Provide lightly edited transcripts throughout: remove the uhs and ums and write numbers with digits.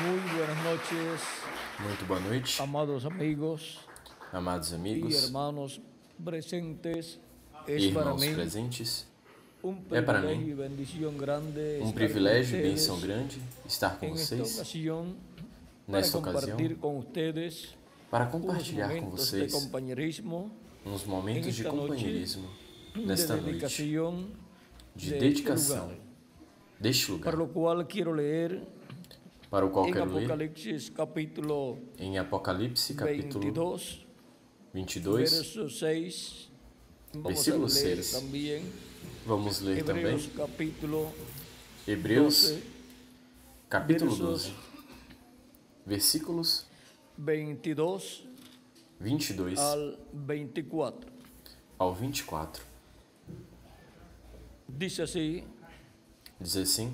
Muy buenas noches, Muito boa noite, amados amigos amados y amigos hermanos presentes. e Es para irmãos mí presentes. un É para privilegio mim y bendición grande um estar privilégio e con bênção ustedes grande estar com en esta vocês ocasión para nesta ocasião compartir con ustedes para unos compartilhar com momentos de vocês compañerismo, uns en momentos de esta noche companheirismo de nesta noite dedicación de de dedicação este lugar, deste para lugar, lo cual quiero leer para o qual en quero ler Apocalipsis capítulo em Apocalipse capítulo 22, 22, verso 6. Vamos versículo a leer 6. también Vamos ler Hebreos também capítulo Hebreus 12, capítulo versos 12, versículos 22 22 al 24. ao 24. Dice así, Diz assim,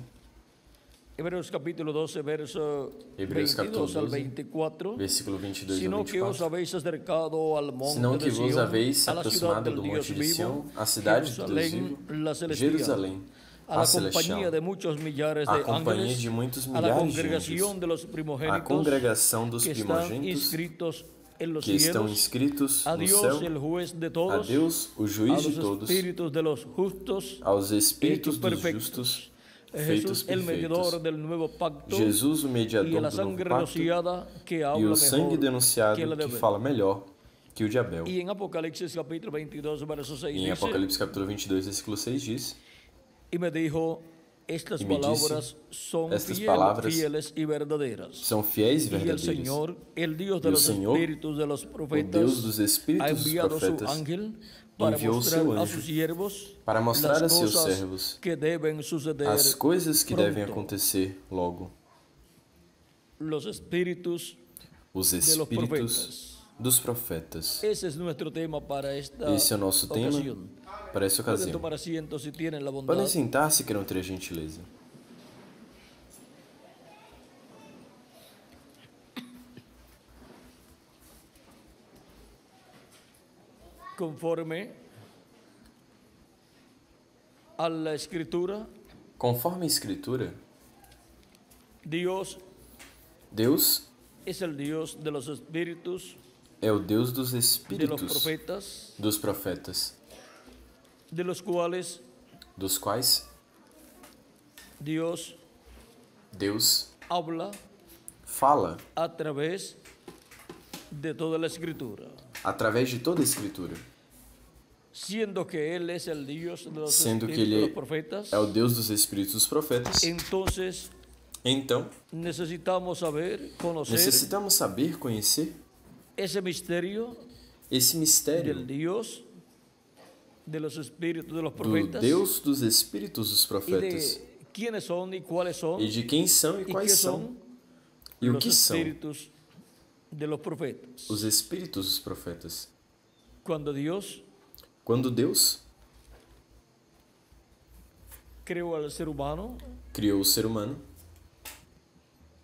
Hebreos capítulo 12, verso Hebreus 22 capítulo al 12, 24. versículo 22 ao Sino que os 24. habéis acercado al Senão monte que de vos Sión, haveis a la ciudad aproximado del do Dios monte de vivo, Sião, a cidade do Deus Jerusalén, vivo, la celestial, Jerusalém, a a la celestial, compañía de muchos millares a de companhia ángeles, de muitos a la milhares de congregación anjos, de los a primogénitos congregação dos que están primogênitos inscritos en los que estão cielos, inscritos a no Dios céu, el juez de a todos, Deus, o a juiz de los todos, espíritus de los justos aos espíritos hechos dos perfectos, justos, Jesús feitos el mediador perfeitos, del nuevo pacto, Jesus, o y a mediador la do novo sangre pacto, rociada que e habla o sangue mejor que denunciado la de que Abel. fala melhor que o de Abel. Y en Apocalipsis capítulo 22, verso 6 Em dice, Apocalipse capítulo 22, versículo 6 diz, y me dijo, estas Y me dice, palabras son estas palabras fieles y verdaderas. são fiéis e Y el verdadeiras. Señor, el Dios E de o los Senhor, espíritus de los O profetas, Deus dos ha espíritos dos enviado su profetas, ángel para enviou mostrar seu a anjo sus siervos para mostrar a las seus cosas servos que deben suceder as coisas que devem pronto. acontecer logo. Los espíritus Os de los espíritos profetas. dos profetas. Ese es nuestro tema para esta Esse é o nosso tema ocasión. para essa Pueden ocasião. tomar asiento si tienen la bondad. Podem sentar se queiram ter a gentileza. Conforme a la escritura, Conforme a Escritura, Dios Deus es el Dios de los espíritus é o Deus dos de los espíritos profetas, dos profetas, de los cuales dos quais Dios Deus habla fala a través de toda la escritura, através de toda a Escritura, siendo que Él es el Dios de los sendo que espíritus de los Ele profetas. é o Deus dos espíritos dos profetas. Entonces Então, necesitamos saber, conocer necessitamos saber, conhecer ese misterio esse mistério del Dios de los espíritus de los do profetas Deus dos espíritos dos y profetas de quiénes son y cuáles son e de quem são e y qué quais são son e o los que são espíritus de los profetas. os espíritos dos profetas. Cuando Dios Quando Deus creó al ser humano, criou o ser humano,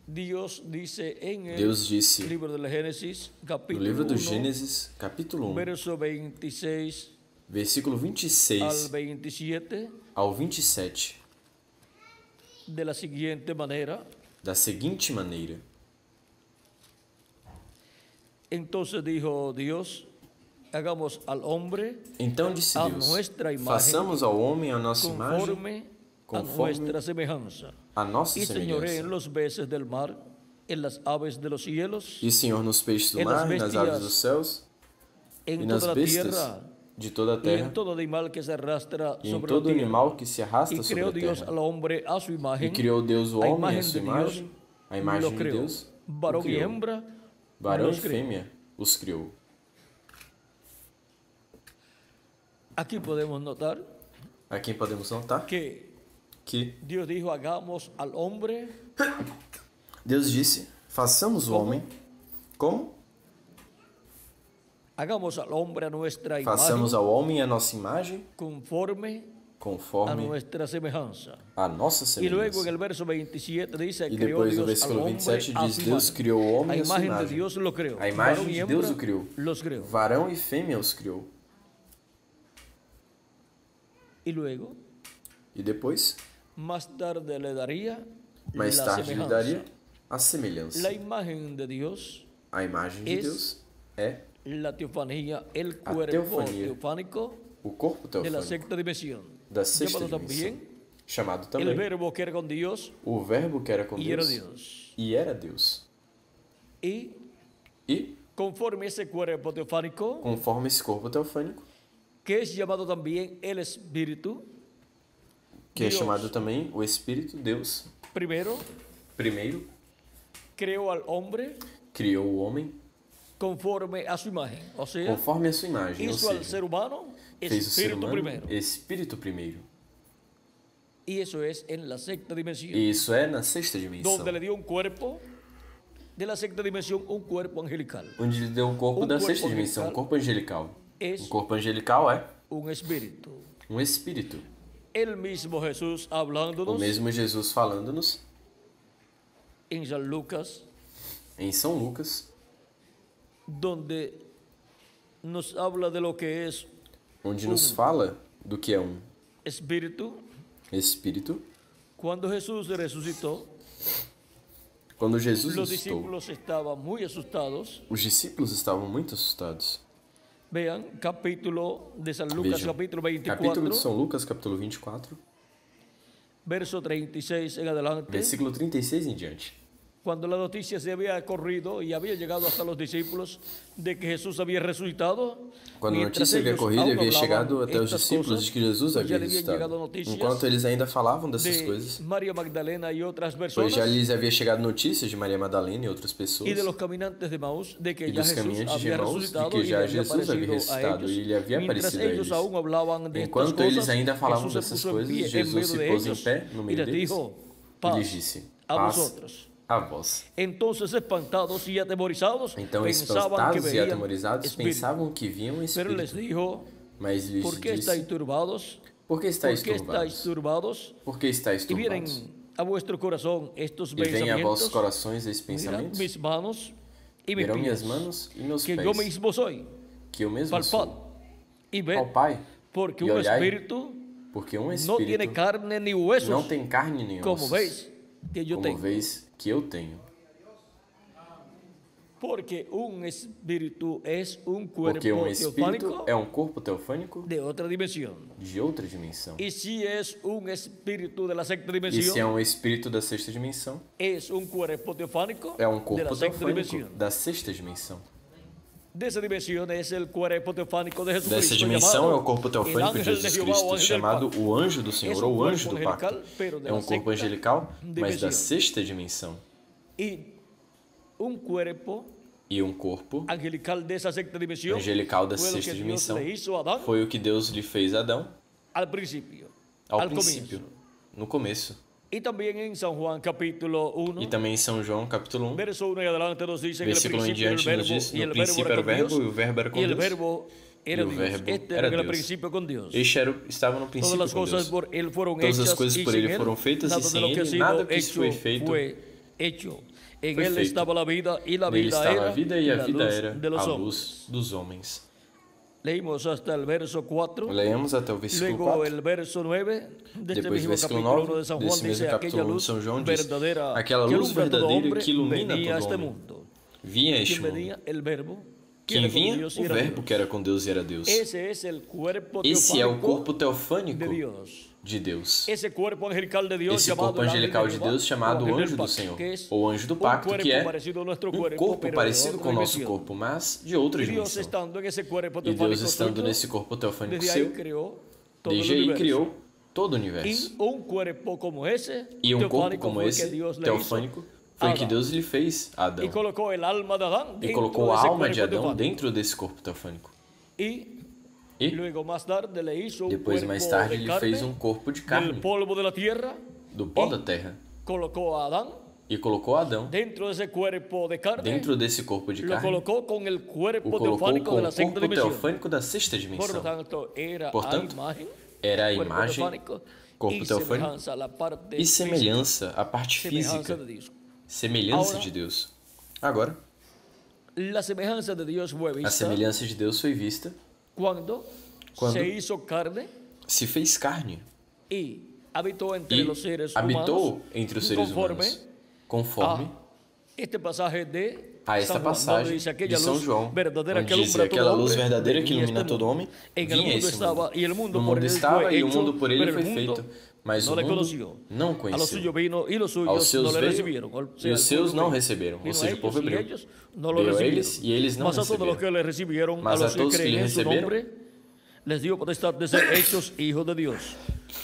Dios dice en el Deus disse libro del Génesis, no capítulo livro do 1, Gênesis, capítulo 1, verso 26 versículo al 26 27, ao 27, de la siguiente manera. da seguinte maneira: Entonces dijo Dios, hagamos al hombre Então disse a Deus: nuestra imagem, façamos ao homem a nossa imagem, conforme a conforme nuestra semejanza, a nossa y señoree en semelhança. los peces del mar, en las aves de los cielos, E Senhor nos peixes do em mar, las nas bestias, aves dos céus, en e nas toda la bestas tierra, de toda a y terra, en todo animal que se arrastra e em sobre la todo tierra. animal que se arrasta Y sobre creó a Dios terra. al hombre a su E imagen, criou Deus o a homem à imagen sua de imagem, Dios a imagem lo de creó. Deus o Varón y criou. hembra Varão e los creó. fêmea os criou. Aquí podemos notar Aqui podemos notar que que Dios dijo, hagamos al hombre Deus disse: façamos o Como? homem como? Hagamos al hombre a nuestra Façamos imagen, ao homem a nossa imagem, conforme a conforme nuestra semejanza. a nossa Y luego en semelhança. el verso 27 dice, E creó depois no Dios al versículo hombre 27 a diz: su Deus imagen. criou o A homem à sua imagen de imagem. Dios lo creó. A imagem Varón y de hembra Deus o criou. los creó. Varão e fêmea os criou. Y luego, E depois, más tarde le daría mais la tarde lhe semejanza. daria A semelhança. La imagen de Dios A imagem de es Deus é la teofanía, el A cuerpo teofanía. teofánico o corpo de la teofânico sexta dimensión. da sexta Llamado dimensão, también chamado el também verbo que era con Dios o Verbo que era com y era Deus Dios. e era Deus. Y E, conforme ese cuerpo teofánico, conforme esse corpo teofânico, que es llamado también el Espíritu, que é Deus. chamado também o Espírito, Deus, primero primeiro creó al hombre criou o homem conforme a su imagen. O sea, conforme a sua imagem, ou hizo al seja, ser humano fez o ser espíritu humano primero. Espírito primeiro. Y eso es en la sexta dimensión, E isso é na sexta dimensão, donde le dio un cuerpo de la sexta dimensión, un cuerpo angelical. onde ele deu o corpo Um da corpo sexta dimensão, um angelical. corpo angelical. Es Um corpo angelical é un espíritu. um espírito. El mismo Jesús O hablándonos mesmo Jesus falando-nos en San Lucas, em São Lucas, donde nos habla de lo que es onde nos fala do que é um espíritu. espírito. Cuando Jesús resucitó, Quando Jesus los ressuscitou, discípulos estaban muy asustados. os discípulos estavam muito assustados. Vean, capítulo de San Lucas, Vejam, capítulo capítulo 24, de São Lucas, capítulo 24, verso 36 en adelante, versículo 36 em diante. cuando la noticia se había corrido y había llegado hasta los discípulos de que Jesús había resucitado, Quando a mientras notícia havia ellos corrido e aún havia hablaban chegado até os estas discípulos cosas, de que Jesus pues ya havia le habían llegado ressuscitado. noticias Enquanto eles ainda falavam dessas de coisas, María Magdalena y otras pois personas já lhes havia chegado notícias de Maria Madalena e outras y pessoas de los caminantes de Maús de que e ya dos Jesús caminhantes de había Emaús de resucitado que y le já había Jesus havia aparecido a ressuscitado ellos. e ele havia Mientras aparecido a ellos eles. aún hablaban de estas Enquanto eles cosas, ainda falavam Jesús se dessas puso en coisas, pie en Jesus medio se de pôs em ellos pé no y meio les deles dijo, e paz lhes disse: a paz vosotros. a vós. Entonces, espantados y atemorizados, Então, pensaban que espantados e veían atemorizados, espíritus. pensavam que viam um Pero les espírito. dijo, Mas lhes ¿por qué estáis disse: turbados? por que estáis ¿Por qué estáis turbados? turbados? Por que estáis Y vienen turbados? a vuestro corazón estos E vem a vossos pensamientos. corações esses Mirad pensamentos. mis manos y mis Verão minhas pies, manos e meus que yo pés, mismo soy. que eu mesmo Palpad sou. y ved, Palpai, porque e un olhai, espíritu porque um no tiene espírito carne ni não huesos, tem carne nem como ossos, veis que yo como tengo. vês que eu tenho. Porque un espíritu es un Porque cuerpo um espírito teofánico é um corpo teofânico de otra dimensión. de outra dimensão. Y si es un espíritu de la sexta E se é dimensión, um espírito da sexta dimensão, es un cuerpo teofánico é um de corpo la sexta teofânico dimensión. da sexta dimensão. De esa dimensión es el cuerpo teofánico de Dessa Jesucristo, dimensão é llamado o corpo el teofânico de ángel de Jesus Jehová o Cristo, ángel del chamado pacto. o anjo do Senhor Es ou un o anjo cuerpo do pacto. angelical, pero de É um la corpo sexta angelical, mas da dimensión. sexta dimensão. Y un cuerpo E um corpo angelical de esa sexta dimensión angelical da fue lo sexta que Dios dimensão le hizo a Adán foi o que Deus lhe fez a Adão al principio, ao al princípio, comienzo. no começo. Y también en San Juan capítulo 1, E também em São João, capítulo 1, verso 1 y adelante nos dice que el versículo em principio era el diante, nos verbo diz: y no el verbo princípio era era o con Dios Verbo, e o Verbo era y com el Deus. verbo era E o Dios. Verbo Este era era el Deus. principio con Dios. Este estava no Todas princípio las com cosas Deus. por él fueron Todas hechas as coisas y por sin ele él, foram feitas nada e de sem lo que ha ele sido nada que hecho foi feito fue hecho. En foi él feito. estaba la vida y la Nele vida estava era a vida e a la vida luz era de los a hombres. luz dos homens. Leímos hasta el verso 4. Leemos até o versículo Luego 4. el verso 9 de este Depois mismo do versículo capítulo 9, 1 de San Juan desse mesmo dice aquella capítulo 1 de luz São João diz: verdadera aquela que luz alumbra a todo verdadeira hombre que ilumina venía a todo este homem. mundo. Vinha este ¿Quién mundo. venía? El verbo. que Quem era con vinha? Dios y O era Verbo Dios. que era com Deus e era Deus. Ese es el cuerpo Esse é o teofánico corpo teofânico de Dios. de Deus. Ese cuerpo angelical de Dios Esse llamado corpo el ángel angelical de Jehová, Deus chamado o ángel o del anjo do pacto, Senhor, que es ou anjo do un pacto, cuerpo que é parecido a nuestro um cuerpo, corpo pero de parecido otra com o nosso dimensión. corpo, mas de outra Y Dios dimensão. estando en ese cuerpo E Deus teofánico estando suyo, nesse corpo teofânico desde ahí seu, creó todo el desde aí universo. criou todo o Y universo. un cuerpo como ese, E um corpo teofánico, como fue esse, que Dios le teofânico, hizo foi a o que Adán. Deus lhe fez a Y Adão. colocó el alma de Adán E dentro colocou de a ese alma de cuerpo Adão teofánico. dentro desse corpo teofânico. Y E luego más tarde le hizo un depois, cuerpo mais tarde, de ele carne fez um corpo de del carne polvo de la tierra, do pó da terra. colocó a Adán E colocou Adão dentro de ese cuerpo de carne, dentro desse corpo de lo carne. colocó con el O cuerpo colocou teofánico com de o la sexta corpo dimensión. teofânico da sexta Por dimensão. lo tanto, era Portanto, a imagen, era a cuerpo imagem, teofánico, corpo y teofânico semejanza a la parte e semelhança, a parte física, semejanza física, de Dios. semelhança Agora, de Deus. Agora, La semejanza de Dios fue a vista semelhança de Deus foi vista cuando Quando se hizo carne se fez carne y habitó entre e los seres habitou humanos entre os seres conforme humanos, conforme este pasaje de a esta San Juan, passagem donde dice aquella de São luz João, verdadera onde que diz alumbra a todo aquela luz hombre, verdadeira que venía ilumina este todo mundo. homem, En el vinha mundo esse estaba mundo. y el mundo No por mundo él estava fue e o hecho, mundo por ele pero foi el mundo feito, mas no o le mundo conoció. não A los conheceu. suyos vino y los Aos suyos seus no le veio recibieron. O sea, e os el seus pueblo não veio. receberam, ou Vino a seja, o povo ellos y hebreu. ellos no lo Veio a recibieron. eles e eles não Mas a todos los receberam. que le recibieron, Mas a a los que todos que creen lhe en su receberam, nombre, les dio potestad de ser hechos hijos de Dios.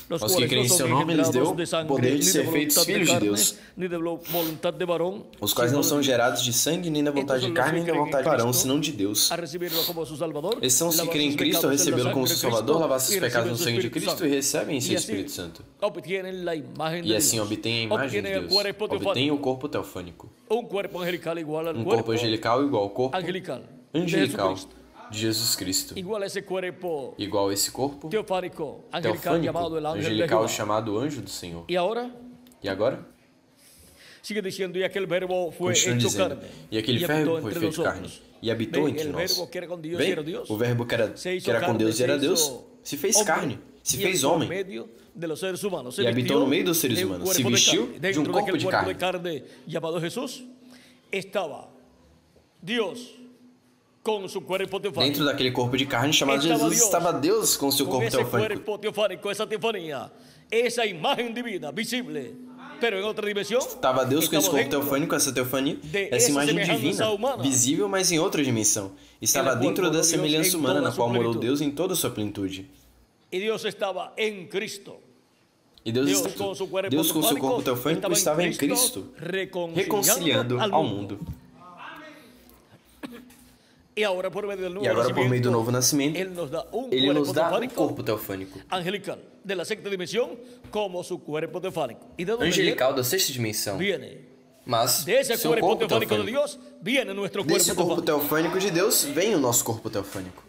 Los aos que cuales creem no em seu son nome, lhes deu engendrados de sangre, poder de ni de ser feitos voluntad de filhos de carne, Deus, ni de voluntad de varón, os quais sino não de são Dios. gerados de sangue, nem da vontade de carne, nem da vontade de varão, senão de Deus. A recibirlo como su Salvador, Esses são os que lavar creem em sus Cristo, pecados en la recebê-lo como sangre seu de Salvador, Cristo, lavar seus y pecados no reciben su sangue de Espíritu Cristo Santo. e recebem em seu Y así Espírito Santo. obtienen la imagen de E assim Dios. obtêm a imagem de Obtienen el Deus. cuerpo Obtêm teofánico, o corpo teofânico. un cuerpo angelical igual al Um cuerpo corpo angelical igual ao corpo angelical de angelical Jesucristo. de Jesus Cristo. Igual a ese cuerpo Igual a esse corpo teofánico angelical teofânico, llamado el ángel de angelical Jehová. chamado anjo do Senhor. Y ahora E agora? sigue diciendo, y aquel verbo fue Continua hecho dizendo. carne E aquele habitó verbo foi entre feito carne nosotros. e habitou Ven, entre el nós. verbo que era con Dios y Bem, era Dios. o verbo que era Se hizo com carne, Deus e se era hizo Deus, se fez hombre, carne, se y fez habitó en homem. medio de los seres humanos. Se E habitou no vistió meio dos seres de un humanos. Se cuerpo de vestiu carne. de Dentro corpo aquel de cuerpo carne. de carne llamado Jesús estaba Dios con su cuerpo teofánico. Dentro daquele corpo de carne chamado Estava Jesus Deus, estava Deus com seu Con corpo ese teofânico. cuerpo teofánico, esa teofanía, esa imagen divina, visible, pero en otra dimensión. Estava Deus com esse estamos corpo dentro teofânico, essa teofania, de essa essa imagem semelhança divina, humana. visível, mas em outra dimensão. Estava Ela dentro formou da Deus semelhança em humana, toda na sua qual morou plenitude. Deus em toda a sua plenitude. Y Dios estaba en Cristo. E Deus com seu corpo teofânico estava em Cristo, reconciliando ao mundo. E agora, por meio do novo nascimento, Ele nos dá um corpo teofânico angelical de la sexta dimensão, como su cuerpo teofánico. ¿Y de dónde angelical da sexta dimensão. viene? Mas De ese seu cuerpo corpo teofánico de teofânico. Dios viene nuestro cuerpo Desse corpo teofánico. teofânico de Deus vem o nosso corpo teofânico.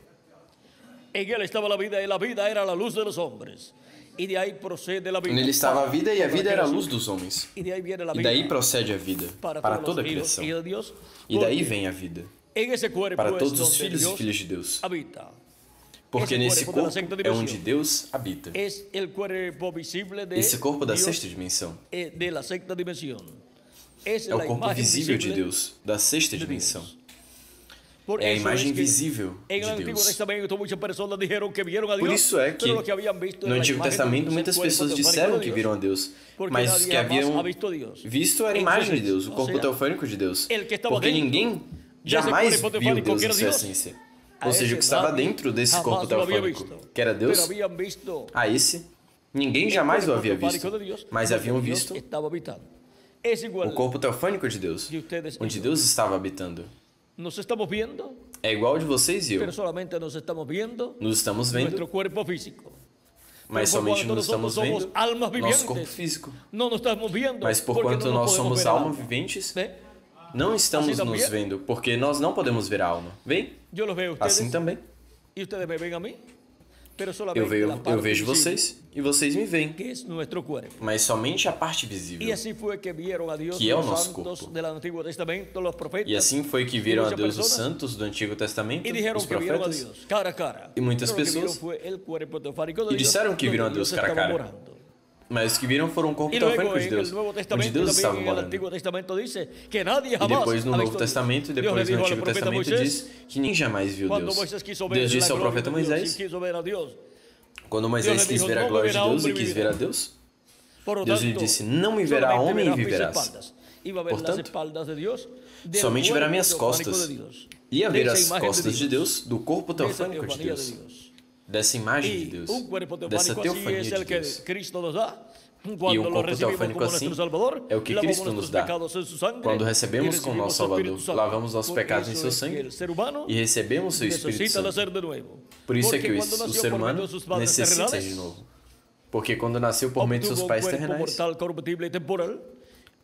En él estaba la vida y la vida era la luz de los hombres. Y de ahí procede la vida. Nele estava a vida e a vida era a luz luz. dos homens. Y de ahí viene la E vida. daí procede a vida para toda a hijos criação. y de Dios. E daí Porque vem a vida en ese cuerpo para es todos os donde filhos e Dios filhas de Deus. habita. Porque Esse nesse corpo da corpo sexta é dimensão. onde Deus habita. Es el cuerpo visible de Esse corpo da Dios, sexta dimensão de la sexta dimensión. Es é o la corpo imagen visível de visible Deus, da sexta de dimensão. Dios. Por É a eso imagem es que visível en de el Antiguo Deus. Testamento muchas personas dijeron que vieron a Dios. Por isso é que pero lo que habían visto no era la Antigo imagen de Testamento Dios, muitas el cuerpo pessoas teofánico disseram de que Dios. viram a Deus, Porque mas nadie que jamás haviam ha visto a Dios. visto era a En imagem de su Deus, o esencia. corpo O sea, teofânico de Deus. el que estava Porque dentro ninguém desse jamais corpo viu teofánico Deus que em era sua Deus. essência. A Ou seja, o esse que estava nadie dentro desse jamás corpo lo había teofânico, visto. que era Pero Deus, habían visto a esse, ninguém jamais o havia visto, mas haviam visto estaba habitando. Es igual. o corpo teofânico de Deus, de ustedes onde y yo. Deus estava habitando. Nos estamos viendo, É igual de vocês e eu. pero solamente nos estamos viendo Nos estamos vendo, nuestro cuerpo físico. mas Pero por somente cuanto nos estamos nosotros somos vendo almas nosso corpo vivientes, físico. no nos estamos viendo. Mas por porque quanto no nos nós podemos somos ver a almas alma. viventes, ¿Ve? não estamos Assim nos também? vendo, porque nós não podemos ver a alma. Vem? Yo los veo a ustedes Assim também. y ustedes me ven a mí, pero solamente Eu la parte vejo visible, vocês e vocês me veem, que es nuestro cuerpo. mas somente a parte Y visível. así fue que vieron a Dios Que é o los nosso santos corpo. del Antiguo Testamento, los profetas. E assim foi que viram a muchas Deus os personas, santos do Antigo Testamento, y dijeron os que vieron a profetas, Dios cara a cara. E muitas Pero lo que vieron pessoas- fue el cuerpo teofánico de e Dios, disseram que viram a donde Deus cara a estaba cara. morando. mas os que viram foram o corpo Y luego teofânico de en Deus, el Nuevo onde Testamento, Deus estava también en el morando. Antiguo Testamento dice que nadie E jamás depois no ha Novo visto a Dios. Testamento, e Dios depois le no dijo al Antigo profeta Testamento Moisés, diz que ninguém jamais viu cuando Deus. Moisés quiso ver Deus la disse ao gloria profeta de Dios y Moisés, quiso ver a Dios. quando Moisés Deus lhe quis dijo, ver a "Não glória de verá Deus e homem quis e ver a viverá." Deus, Por lo Deus lhe tanto, disse, não me verá solamente homem e verás mis viverás. espaldas. Iba a ver las Portanto, espaldas de Dios, del somente verá cuerpo minhas teofánico costas. de Dios, Ia de ver esa as imagen costas de Deus, do corpo de esa teofânico de teofanía Deus, dessa imagem de Y Deus, un cuerpo dessa teofánico así teofania es de el que Deus. Cristo nos da. E Cuando um lo corpo recibimos teofânico como assim nuestro Salvador, é o que lavamos Cristo nuestros nos dá. pecados en su sangre, Quando y recebemos com o recibimos nosso su Espíritu Salvador, Santo. lavamos nossos Porque pecados em eso seu es que sangue el ser humano e recebemos seu Espírito necesita Santo. nacer de nuevo. Por isso é Porque que cuando o nació ser por medio humano de sus padres necessita terrenales, de novo. Porque quando nasceu por meio de seus obtuvo un pais cuerpo terrenais, mortal, corruptible y temporal,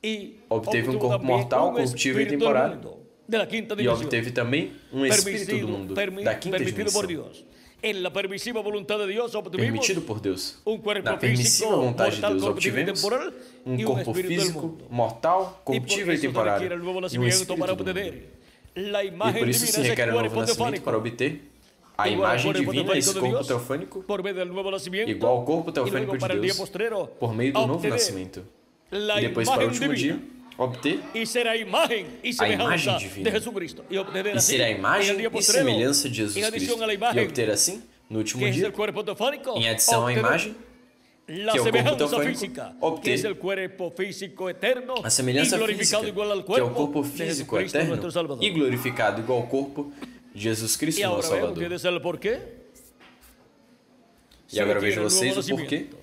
y obteve um obtuvo corpo también mortal, un corruptível e espíritu del temporário, mundo, de la quinta e dimensión, obteve também um espírito do mundo, da quinta permitido por dimensão, Dios. En la permisiva voluntad de Dios obtuvimos permitido por Deus. un cuerpo Na permissiva físico, vontade de mortal, Deus, corruptible y obtivemos temporal, um y un corpo espíritu del físico, mundo. mortal, Y por corruptível e eso se temporário, requiere el nuevo e um nacimiento espírito para do mundo. obtener la E imagen por isso divina se de ese requer um novo cuerpo nascimento teofánico. para obter a Igual al imagem cuerpo divina, esse teofánico de corpo Dios, teofânico, por medio del nuevo nacimiento, igual ao corpo y luego teofânico de para el día Deus, postrero, por meio do a novo obtener nascimento. la E depois, para o imagen último divina dia, obter y ser a imagen y semejanza divina. de Jesucristo. Y obtener e así ser a en el imagem día e postrero, semelhança de Jesus en adición Cristo. a la E imagen, obter assim, no último que es dia, el cuerpo teofánico, em adição à obtener imagem, la que é o corpo semejanza teofánico, física, obter que es el cuerpo físico eterno a y semelhança glorificado física, igual al que é o cuerpo corpo de físico Jesucristo eterno nuestro Salvador. e glorificado igual ao corpo de Jesus Y Cristo, nosso ahora vean Salvador. ustedes el porqué. E agora vejam requiere un vocês nuevo o porquê. nacimiento.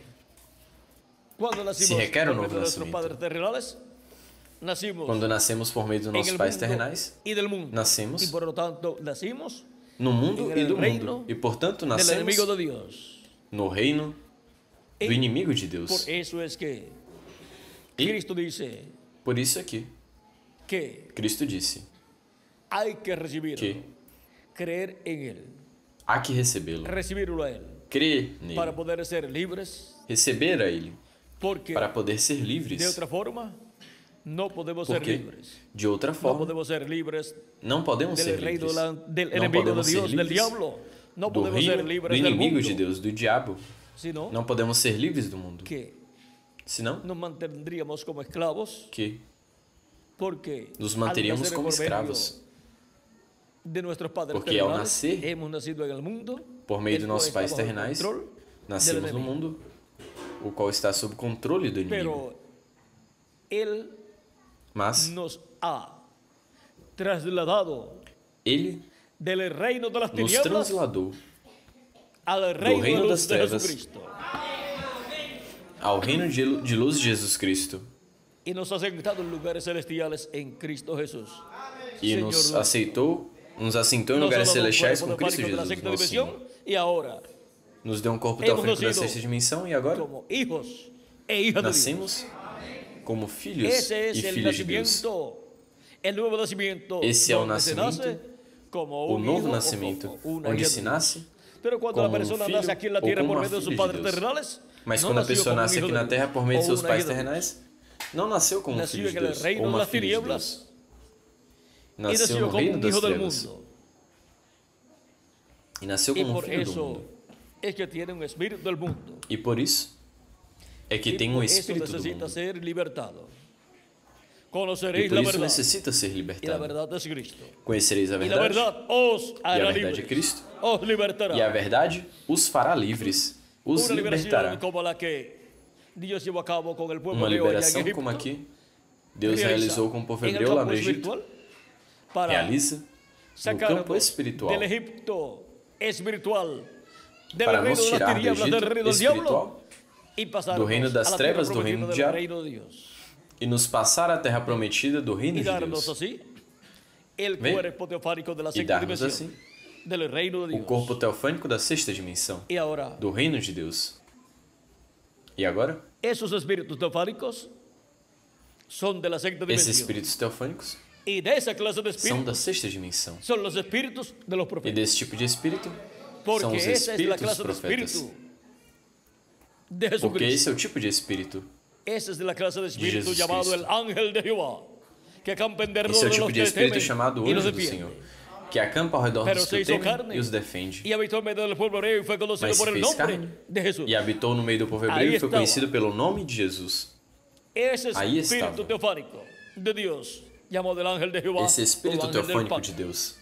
Cuando nacimos Se requer um por novo medio de nuestros nascimento. padres terrenales, nacimos Quando nascemos por meio dos en nossos el pais mundo terrenais, y del mundo. nascemos Y por lo tanto nacimos no mundo en e el do reino mundo. E portanto del nascemos enemigo de Dios. no reino do inimigo de Deus. Por eso es que E Cristo dice por isso aqui, que Cristo disse hay que recibirlo, que creer en Él, há que recebê-lo, recibirlo a Él, crer para nele, poder ser libres, receber a Ele, porque para poder ser de livres. otra forma no podemos ser Porque libres. de outra No forma podemos ser libres não podemos del ser reino livres. del Não enemigo de podemos ser Dios, del livres diablo. No do podemos ser reino do libres del inimigo mundo, de Deus, do diabo. sino Não podemos ser livres do mundo. que Senão, nos mantendríamos como esclavos, que porque nos al manteríamos nacer como por medio escravos. de nuestros padres Porque ao terrenales, nascer, hemos nacido en el mundo, Por meio el de cual nossos está pais bajo el terrenais, control nascemos del no enemigo. mundo, o qual está sob controle do inimigo. Pero Él Mas nos ha trasladado Ele del reino de las nos tinieblas transladou al reino, reino de das luz de trevas Jesucristo ao reino de luz de Jesus Cristo y nos ha sentado en lugares celestiales en Cristo Jesús. e Señor nos Lord. assentou em Nos lugares ha dado un celestiais cuerpo com Cristo teofánico de la Jesus, sexta nosso dimensión, Senhor. y ahora Nos deu corpo hemos teofánico da nacido sexta dimensão e agora como hijos e hijas de Dios. nascemos como filhos Ese es e el filhas de Deus. nacimiento, el nuevo nacimiento, Esse é o donde se nace nascimento, como o un novo hijo o nascimento, como una onde hija se de Dios. nasce Pero cuando la como persona filho nace aquí en la ou tierra como por uma medio de sus filha de padres Deus. terrenales, Mas no quando a nació pessoa como un nasce hijo aqui de na Dios terra por meio de o seus una pais hija de Dios. terrenais, não nasceu como Nació filho de en el Deus ou reino de uma las filha de tinieblas Deus. y Nasceu nació no como reino un das hijo del trevas mundo. e nasceu Y como um por filho do eso mundo. es que tiene un espíritu del mundo. E por isso é que Y tem por eso espírito do necesita mundo. ser libertado. E Conoceréis por la isso verdad necessita ser y la libertado. verdad es Cristo. Conhecereis a Y la verdade, verdad os e a hará verdade é libres, Cristo, os libertará. e a verdade os fará livres, os Una libertará. liberación como la que Dios llevó a cabo con el pueblo Uma de hoy en liberação Egipto. como aqui Deus realiza realizou com o povo en el hebreu lá campo no Egito, espiritual para realiza no sacarnos campo espiritual del Egipto espiritual, del para reino nos de las tirar do tinieblas, del reino Egito del diablo espiritual y pasarnos do reino das a la tierra trevas, do reino prometida do del diabo, reino de Dios e nos passar a terra prometida do reino y de darnos Deus así el Ven. cuerpo teofánico de la e sexta darmos dimensión assim del reino de o Dios. corpo teofânico da sexta dimensão, Y ahora, do reino de Deus. E agora, esos espíritus teofánicos son de la sexta esses dimensión. espíritos teofânicos Y de esa clase de são da espíritus sexta dimensão. son los espíritus de los E profetas. desse tipo de espírito são Porque os esa es la espíritos clase de profetas. espíritu de Porque Jesucristo. esse é o tipo de espírito. Esa es la clase de espíritu Jesus llamado Cristo. el ángel de Jehová, que acampa en derredor Esse é o de tipo los de que le espírito temen chamado y los anjo do defiende. Senhor, que acampa ao redor Pero dos se que o hizo temem carne e os defende. y habitó en medio del pueblo hebreo y fue conocido Mas por se el fez nombre carne de Jesús. e habitou no meio do povo hebreu Aí e foi estava. conhecido pelo nome de Jesus. Ese Ahí espíritu estaba. teofánico de Dios, llamado el ángel de Jehová, Esse o espírito ángel del teofânico pacto. de Deus,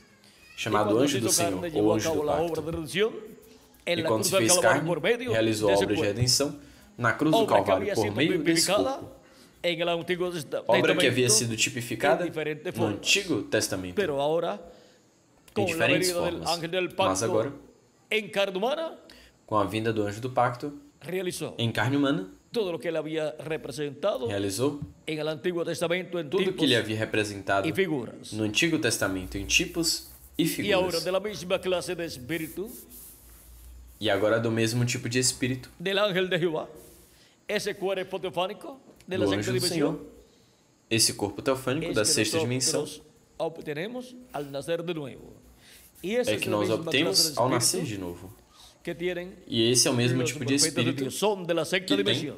Y chamado cuando anjo se do hizo Senhor carne, ou llevó a anjo cabo do la obra pacto. de redención en E la quando cruz se del fez Calvario carne, por medio realizou de a ese obra de cuerpo. redenção na cruz do Obra que Calvário había por sido meio desse tipificada corpo. en el Antiguo Obra Testamento que havia sido en tipificada diferentes no formas. Antigo Testamento, Pero ahora, con la diferentes venida del formas. ángel del Mas pacto agora, en carne humana, com a vinda do anjo do pacto, realizó em carne humana, todo lo que él había representado realizou en el Antiguo Testamento en tudo que tipos ele havia representado y figuras. no Antigo Testamento em tipos e Y ahora figuras. de la misma clase de espíritu E agora do mesmo tipo de espírito del ángel de Jehová, ese cuerpo teofánico de la do sexta anjo do dimensión, Senhor, esse corpo teofânico es da que sexta dimensão, nosotros obtenemos al nacer de nuevo. Y esa é es que la nós misma clase obtemos de ao nascer espíritu de novo. que tienen E esse é o mesmo los tipo de profetas de espírito Dios. Son de la sexta que tem dimensión.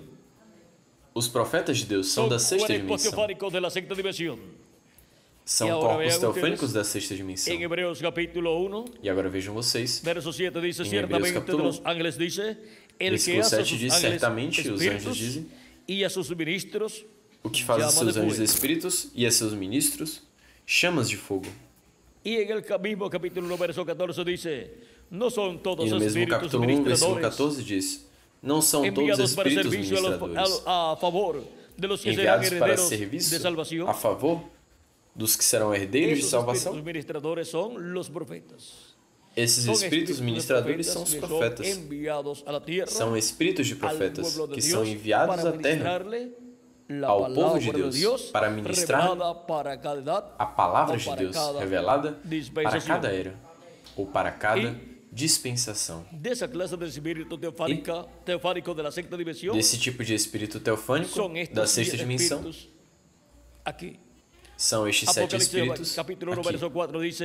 os profetas de Deus, são Son da sexta cuerpos dimensão. teofánicos de la sexta dimensión. São E agora corpos vean teofânicos ustedes da sexta dimensão. En Hebreos capítulo 1, E agora vejam vocês, verso 7 dice, En Hebreos ciertamente de capítulo los ángeles dice, el que versículo hace a 7 sus diz, ángeles certamente os anjos espíritus dizem, y a sus ministros o que faz a seus anjos espíritos e a seus ministros chamas de fogo. E no mesmo capítulo 1, verso 14 diz: não são todos E no mesmo capítulo 1, versículo 14 diz: não são todos espíritos ministradores a favor de los que enviados serão para herederos serviço de salvação. a favor dos que serão herdeiros de salvação. Os ministradores são os profetas. Esses espíritos ministradores são os profetas. São espíritos de profetas que são enviados à terra, ao povo de Deus, para ministrar a palavra de Deus revelada para cada era ou para cada dispensação. Desse tipo de espírito teofânico da sexta dimensão são estes 7 espíritos capítulo 1, verso 4 diz: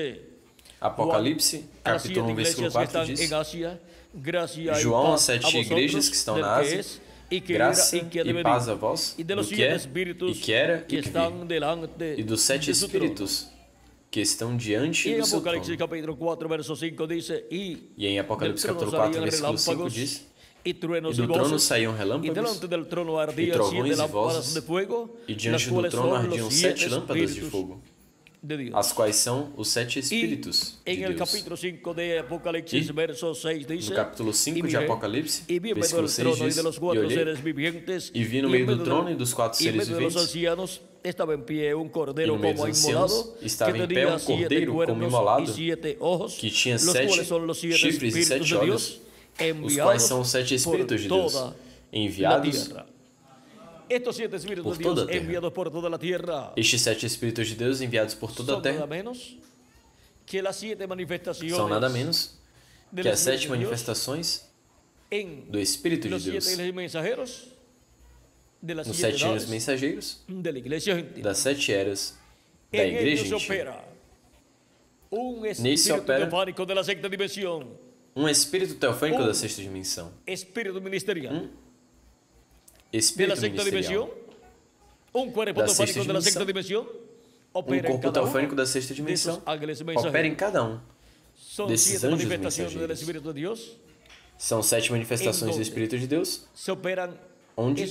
Apocalipse, capítulo 1, versículo 4 diz: João, às 7 igrejas que estão na Ásia, graça e paz a vós, do que é, e que era, e que vir, e dos 7 espíritos que estão diante do seu trono. E em Apocalipse, capítulo 4, versículo 5 diz: e do trono saíam relâmpagos, e trovões e vozes, e diante do trono ardiam 7 lâmpadas de fogo, as quais são os 7 espíritos de Deus. No capítulo 5 de Apocalipse, versículo 6 diz: e olhei, e vi no meio do trono e dos 4 seres viventes, e no meio dos anciãos estava em pé um cordeiro como imolado, que tinha 7 chifres e 7 olhos, os quais são os 7 espíritos de Deus, enviados por toda a terra. Estes 7 espíritos de Deus enviados por toda a terra são nada menos que as 7 manifestações do Espírito de Deus nos 7 anos mensageiros das 7 eras da Igreja antiga. Nisso opera um espírito teofânico da sexta dimensão. Espírito ministerial. Espírito ministerial da sexta dimensão. Um corpo teofânico da sexta dimensão opera em cada um desses anjos mensageiros. São 7 manifestações do Espírito de Deus, onde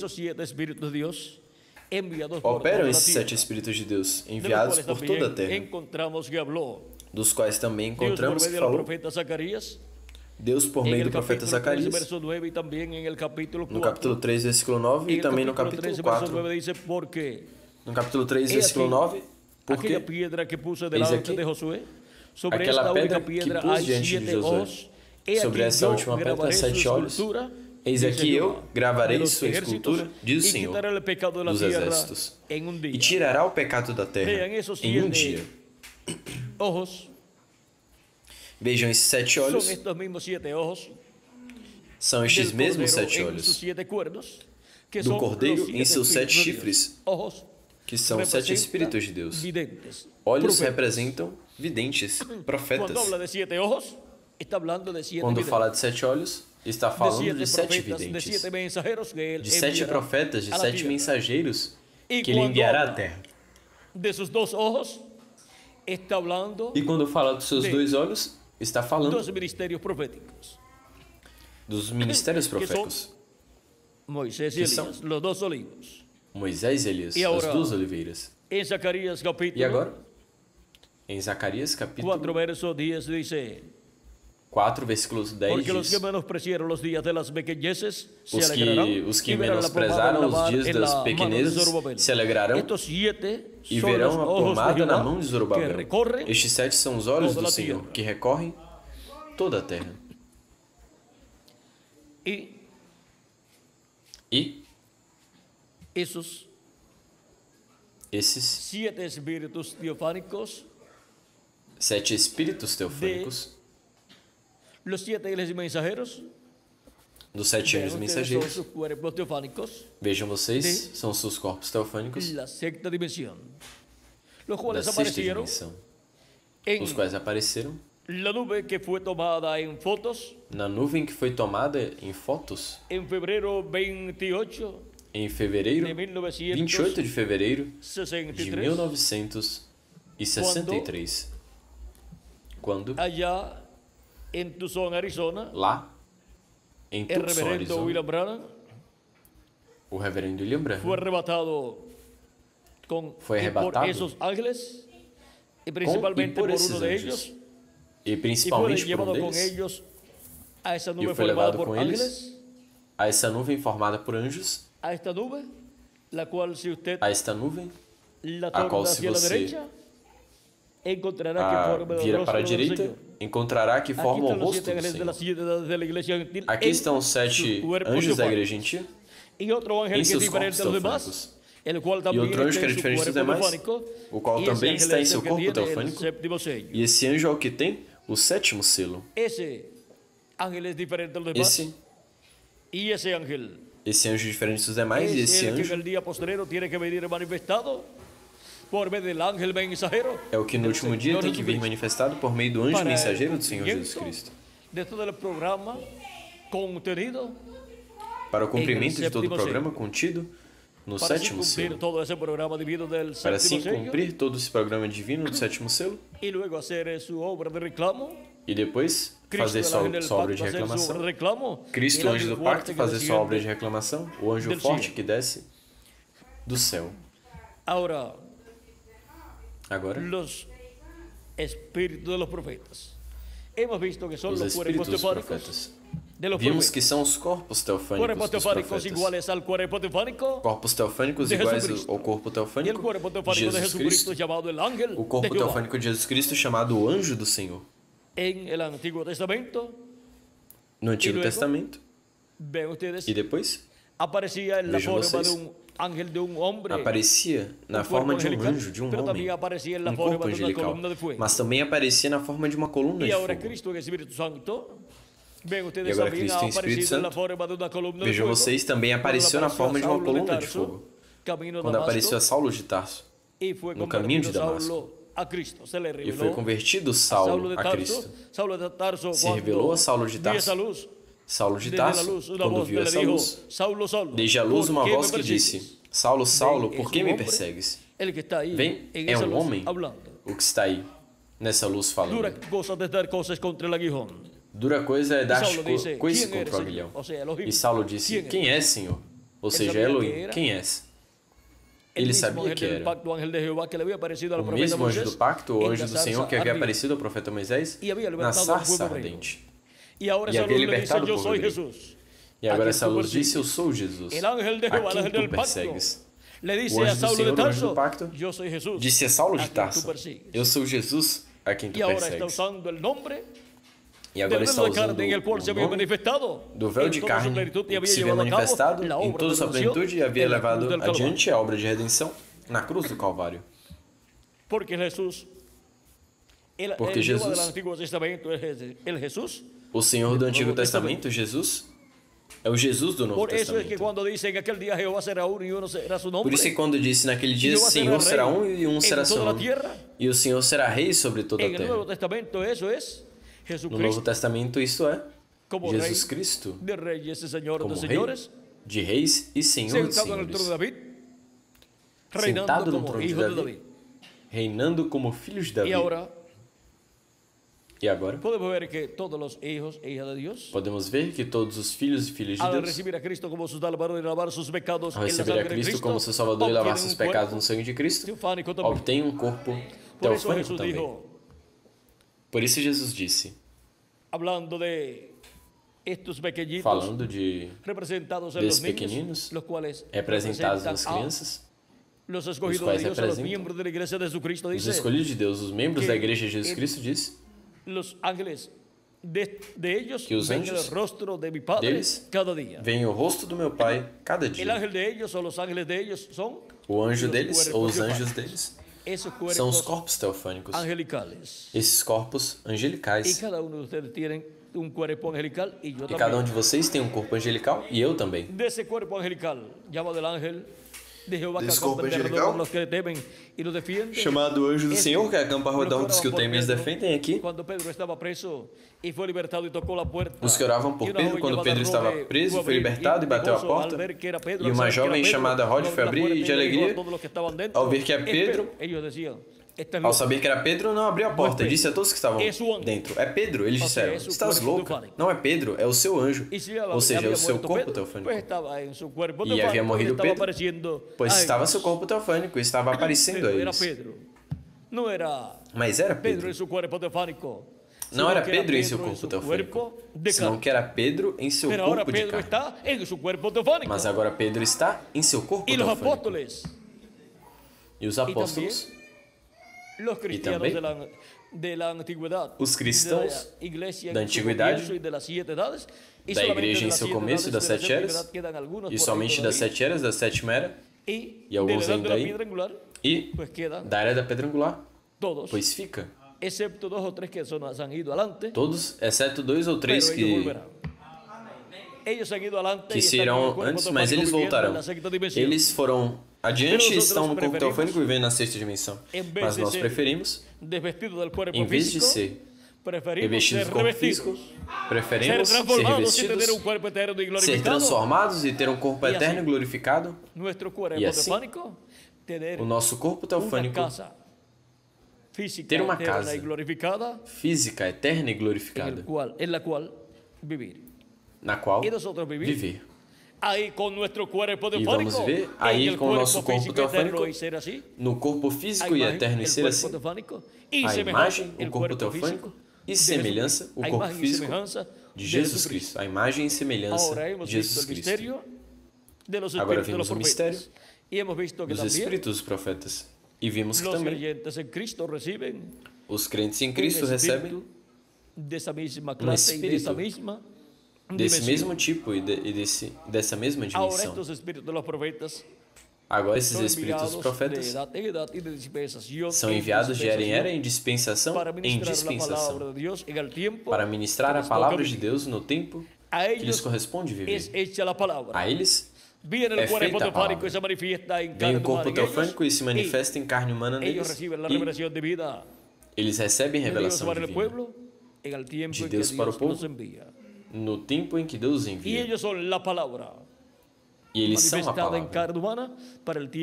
operam esses 7 Espíritos de Deus enviados por toda a terra, dos quais também encontramos que falou Deus por meio do profeta Zacarias, no capítulo 3, versículo 9, e também no capítulo 4. No capítulo 3, versículo 9, porque eis aqui aquela pedra que pus diante de Josué, sobre essa última pedra 7 olhos, eis aqui eu gravarei sua escultura, diz o Senhor dos exércitos, e tirará o pecado da terra em um dia. Vejam esses 7 olhos. São estes mesmos 7 olhos do cordeiro em seus 7 chifres, que são 7 espíritos de Deus. Olhos representam videntes, profetas. Quando fala de 7 olhos, está falando de 7 videntes, de 7 profetas, de 7 mensageiros que ele enviará à terra. E quando fala dos seus 2 olhos, está falando dos ministérios proféticos. Moisés e Elias, os 2 olivos. Moisés e Elias, as 2 oliveiras. E agora, em Zacarias capítulo 4, verso 10 diz: 4, versículos 10 diz: os que menosprezaram os dias das pequenezes se alegrarão e verão a pomada na mão de Zorobabel. Estes 7 são os olhos do Senhor, que recorrem toda a terra. E esses 7 espíritos teofânicos, dos 7 anjos mensageiros, vejam vocês, são seus corpos teofânicos da sexta dimensão, os quais apareceram na nuvem que foi tomada em fotos em fevereiro 28 de fevereiro de 1963, quando lá em Tucson, Arizona, o reverendo William Branham foi arrebatado e principalmente por esses uno de anjos, ellos, e principalmente por um con deles, ellos a esa e nube foi formada levado por com ángeles, eles a essa nuvem formada por anjos, a esta nube, la cual si usted a esta nuvem, la a qual torna se hacia la você derecha, encontrará que forma el vira rostro para a del direita, Señor. encontrará que Aquí forma o están los rosto siete do ángeles de las Senhor. siete edades de la iglesia gentil Aqui en estão os 7 sus cuerpos anjos da teofánicos. igreja gentil Y otro ángel em que es seus diferente corpos a los demás, teofânicos. el cual E también outro anjo que está era en su diferente dos cuerpo demais, teofánico, o qual y ese também ángel está em es el seu que corpo tiene el teofânico. séptimo sello. E esse anjo é o que tem o 7º selo. Ese ángel es diferente a los demás. Y ese ángel Esse anjo é diferente dos demais, e es esse el que en anjo el día postrero tiene que venir manifestado por medio del ángel mensajero é o que no último dia Señor tem que vir Jesucristo. manifestado por meio do anjo Para mensageiro el do Senhor Jesus Cristo. de todo el programa contenido Para o cumprimento de todo o séptimo programa contido no para así 7º cumplir selo. todo ese programa divino del Para assim séptimo sello cumprir todo esse programa divino do 7º selo y luego hacer su obra de reclamo. e depois Cristo, fazer el sua ángel del obra de pacto, hacer su obra reclamação. de reclamo. Cristo, y el o anjo ángel do fuerte pacto, que fazer sua obra de desciende. reclamação. O anjo del forte cielo. que desce do céu. Ahora, Agora, los espíritus de los profetas. Hemos visto que son os los cuerpos espíritos dos teofánicos profetas. de los Vimos profetas. que são os corpos teofânicos Cuerpos dos teofánicos profetas. iguales al cuerpo teofánico Corpos teofânicos de iguais Jesucristo. ao corpo y el teofânico cuerpo de teofánico de Jesus Jesucristo Cristo. llamado el ángel O de corpo Jehová. teofânico de Jesus Cristo chamado o anjo do Senhor. En el Antiguo Testamento, No Antigo luego, Testamento. ven ustedes, E depois aparecía en la vejam forma vocês, de un ángel de un hombre, aparecia na un forma cuerpo de um angelical, anjo, de um pero también homem, aparecía en la corpo forma de una angelical. columna de fuego. Mas também aparecia na forma de uma coluna Y de ahora fogo. Cristo, el Espíritu Santo, ven E ustedes agora también ha Cristo em Espírito aparecido en la Santo, forma de una columna de vejam fuego. vocês, também Cuando apareceu na apareció a forma de uma Saulo de coluna de Tarso, fogo. camino a Quando apareceu a Damasco, Saulo de Tarso, y fue no caminho de convertido Damasco. Saulo a Cristo. Se le e reveló foi convertido a Saulo a Tarso. Cristo. Saulo de Tarso, Se revelou a Saulo de vio esa Tarso. luz, Saulo de desde la Tarso, luz, una quando voz que viu le essa dijo, luz, Saulo, Saulo, desde a luz ¿por uma qué voz me que persigues? disse: Saulo, Saulo, Ven, por es que un me hombre, persegues? El que está ahí, Vem, en é esa um luz, homem, hablando. o que está aí, nessa luz falando. Dura cosa de dar cosas contra el aguijón. Dura coisa é dar Saulo disse, coisas "Quem eres, contra o Senhor?" aguilhão. Ou seja, Elohim. E Saulo disse: Quem és, Senhor? Ou seja, sabia Elohim, que era. quem és? El Ele mismo sabia ángel que del era pacto, ángel de Jehová, que le había aparecido al o profeta mesmo anjo Moisés do pacto, o en anjo la do Senhor que zarza havia ardida. aparecido ao profeta Moisés E havia na libertado ao sarça povo hebreu. ardente. Y ahora E esa havia luz le dice, libertado o yo povo soy hebreu. Jesús. E agora a quien essa tú luz persigues. disse: Eu sou Jesus. El ángel de A Jehová, el quem ángel tu del pacto, persegues? le dice O a anjo do Saulo Senhor, de o anjo do Tarso, pacto, yo soy Jesús. Disse a Saulo a de quien tú Tarso: persigues. Eu sou Jesus a quem tu Y ahora está persegues. usando el nombre E agora del está velo de usando carne en el cual se había o nome manifestado do véu en de toda su carne, plenitud y o que había se vê llevado a cabo manifestado la em obra toda de sua redención plenitude e havia en la cruz levado del Calvario. adiante a obra de redenção na cruz do Calvário. Porque Jesús, el Porque Jehová Jesus, del Antiguo Testamento, el Jesús. o Senhor do Antigo Novo Testamento, Jesus, é o Jesus do Novo Por eso es que Testamento. cuando dicen aquel día Jehová será uno y uno será su nombre. Por isso que quando disse naquele dia, Jehová Senhor será será rei um e um em será seu toda a nome. tierra. E o Senhor será rei sobre toda a En el Nuevo terra. Testamento eso es No Novo Jesucristo Testamento isso é como Jesus rey Cristo de reyes y señor como de rei señores, de reis e Senhor de sentado en el trono de senhores, David, sentado reinando no como trono de hijo de David, David. reinando como filho de Davi. Y ahora E agora podemos ver que todos los hijos e hijas de Dios, podemos ver que todos os filhos e filhas de al Deus, recibir a Cristo como su Salvador y lavar sus pecados ao en la receber a sangre de Cristo Cristo, como seu Salvador e lavar obtienen seus un pecados cuerpo no sangue de Cristo, teofánico también. obtém um corpo Por eso teofânico Jesús também. dijo, Por isso Jesus disse, hablando de estos pequeñitos falando de representados en desses los niños, pequeninos, los cuales representados representan nas a crianças, los os escogidos quais de Dios, a los representam miembros de la iglesia de Jesucristo, os dice, escolhidos de Deus, os membros que da igreja de Jesus ele- Cristo, diz los ángeles de ellos que os ven el anjos rostro de mi Padre deles cada día. vem o rosto do meu Pai cada El dia. ángel de ellos o los ángeles de ellos son O anjo los deles ou cuerpos os anjos teofánicos. deles Esos são os cuerpos corpos teofânicos. angelicales. Esses corpos Y angelicais. cada uno de ustedes tiene un cuerpo angelical y yo E cada um también. de vocês tem um corpo angelical e eu também. De ese cuerpo angelical, llamado el ángel de Jehová, que Desse corpo acampa angelical, alrededor de los que le temen y los defiende. Chamado anjo do Este, Senhor, que acampa ao redor dos que o por temem e os Pedro, defendem aqui. Cuando Pedro estaba preso y fue libertado y tocó la puerta. Os que oravam por y una Pedro joven quando llamada Pedro estava Rode preso, fue a foi abrir, libertado e bateu a gozo porta. al ver que era Pedro, E al uma saber que era jovem Pedro, chamada Rode abrió foi la abrir puerta de y le dijo a alegria todos los que estaban dentro, ao ver que é "Es Pedro. Ellos decían, Ao saber que era Pedro, não abriu a porta e disse a todos que estavam dentro: é Pedro. Eles disseram: estás louca? Não é Pedro, é o seu anjo. Ou seja, é o seu corpo teofânico. E havia morrido Pedro, pois estava seu corpo teofânico e estava aparecendo a eles. Mas era Pedro. Não era Pedro em seu corpo teofânico, senão que era Pedro em seu corpo de carne. Mas agora Pedro está em seu corpo teofânico. E os apóstolos, e também os cristãos da antiguidade, da igreja em seu começo e das 7 eras, e somente das 7 eras, da 7ª era, e alguns ainda aí, e da era da pedra angular, pois fica. Todos, exceto 2 ou 3 que se irão antes, mas eles voltarão. Eles foram adiante e estão no corpo teofânico vivendo na 6ª dimensão. Mas nós preferimos, em vez de ser revestidos do corpo físico, preferimos ser revestidos, ser transformados e ter um corpo eterno e glorificado. E assim, o nosso corpo teofânico ter uma casa física, eterna e glorificada, na qual viver. E vamos ver aí com o nosso corpo teofânico, no corpo físico e eterno e ser assim, a imagem, o corpo teofânico e semelhança, o corpo físico de Jesus Cristo, a imagem e semelhança de Jesus Cristo. Agora vimos o mistério dos Espíritos dos profetas. E vimos que também os crentes em Cristo recebem um Espírito desse mesmo tipo e dessa mesma dimensão. Agora esses Espíritos dos profetas são enviados de era em era, em dispensação em dispensação, para ministrar a palavra de Deus no tempo que lhes corresponde viver. A eles é feita a palavra. Vem o corpo teofânico e se manifesta em carne humana neles, e eles recebem revelação divina de Deus para o povo no tempo em que Deus envia. E eles são a palavra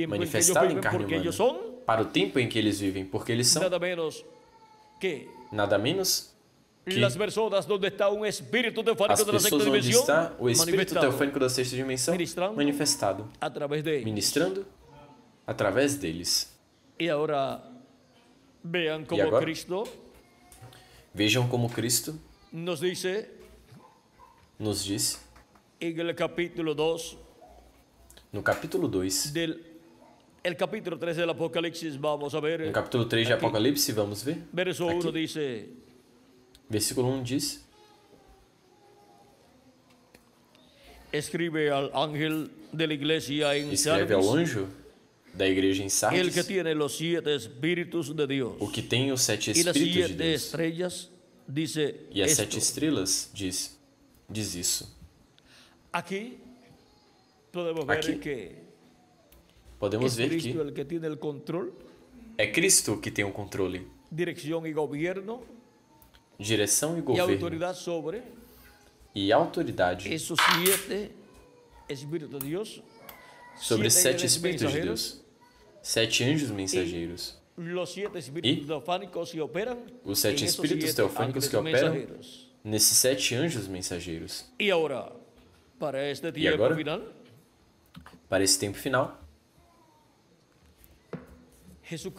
manifestada em carne humana para o tempo em que eles vivem, porque eles são nada menos que as pessoas onde está o Espírito teofânico da 6ª dimensão manifestado, ministrando através deles. E agora vejam como Cristo nos disse no capítulo 2, no capítulo 3 de Apocalipse, vamos ver aqui. Versículo 1 diz: Escreve ao anjo da igreja em Sardes, o que tem os 7 Espíritos de Deus, e as 7 estrelas diz isso. Aqui podemos ver que é Cristo que tem o controle, direção e governo, e autoridade sobre 7 Espíritos de Deus, 7 anjos mensageiros, e os 7 Espíritos teofânicos que operam nesses 7 anjos mensageiros. E agora, para esse tempo final, Jesus